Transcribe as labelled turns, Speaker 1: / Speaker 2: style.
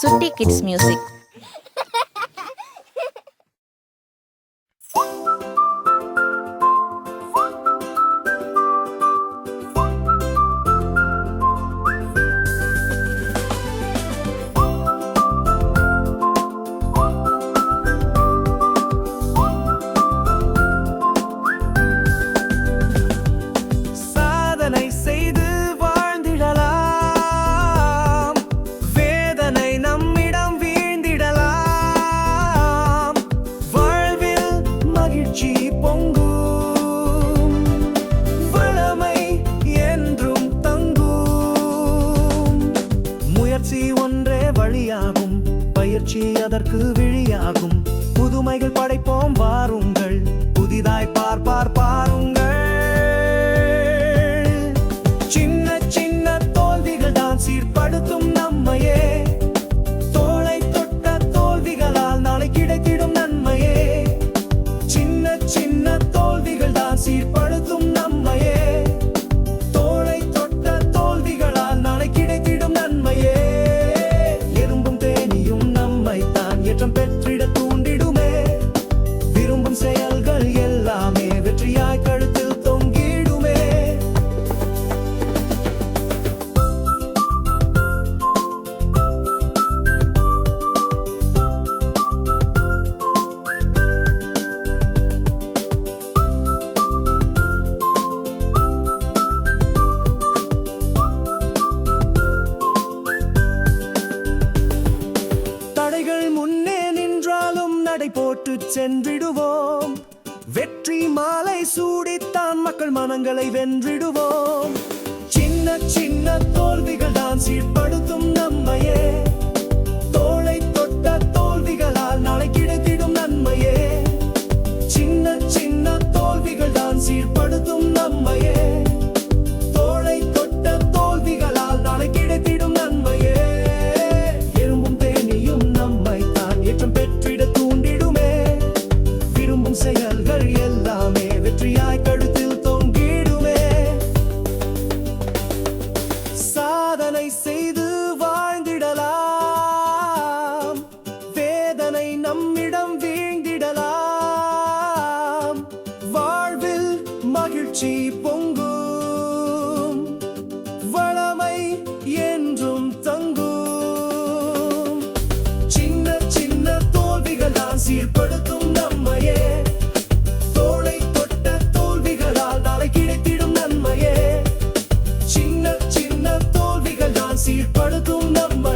Speaker 1: Sutti Kids Music.
Speaker 2: சாதனை செய்து வாழ்ந்திடலாம், வேதனை நம்மிடம் வீழ்ந்திடலாம், வாழ்வில் மகிழ்ச்சி பொங்கும், வளமை என்றும் தங்கும். முயற்சி ஒன்றே வழியாகும், பயிற்சி அதற்கு விழியாகும். புதுமைகள் படைப்போம் வாருங்கள், புதிதாய் பாருங்கள். சின்ன சின்ன தோல்விகள் தான் சீர்படுத்தும் நம்மையே, தோளை தொட்ட தோல்விகளால் நாளை கிடைத்திடும் நன்மையே. சின்ன சின்ன தோல்விகள் தான் சீர்படுத்தும் நம்மையே, தோளை தொட்ட தோல்விகளால் நாளை கிடைத்திடும் நன்மையே. எறும்பும் தேனியும் நம்மை தான் ஏற்றம் பெற்றிட தூண்டிடுமே, விரும்பும் செயல்கள் எல்லாமே வெற்றியாய் கழுத்தில் தொங்கிடுமே. தடைகள் முன்னே நின்றாலும் நடை போட்டு சென்றிடுவோம், வெற்றி மாலை சூடித்தான் மக்கள் மனங்களை வென்றிடுவோம். சின்ன சின்ன தோல்விகள் தான் சீர்படுத்தும் நம்மையே, தோளை தொட்ட தோல்விகளால் நாளை கிடைத்திடும் நன்மையே. சின்ன சின்ன தோல்விகள் தான் சீர்படுத்தும் நம்மையே, தோளை தொட்ட தோல்விகளால் நாளை கிடைத்திடும் நன்மையே. எறும்பும் தேனியும் நம்மை தான் ஏற்றம் பெற்றிட தூண்டிடுமே, விரும்பும் செயல்கள் எல்லாமே வெற்றியாய் கழுத்தில் தொங்கிடுமே. சாதனை செய்து வாழ்ந்திடலாம், வேதனை நம்மிடம் வீழ்ந்திடலாம், வாழ்வில் மகிழ்ச்சி பொங்கும், வளமை என்றும் தங்கும். சின்ன சின்ன தோல்விகள் தான் சீர்படுத்தும் நம்மையே, தோளை தொட்ட தோல்விகளால் நாளை கிடைத்திடும் நன்மையே. சின்ன சின்ன தோல்விகள் தான் சீர்படுத்தும் நம்மை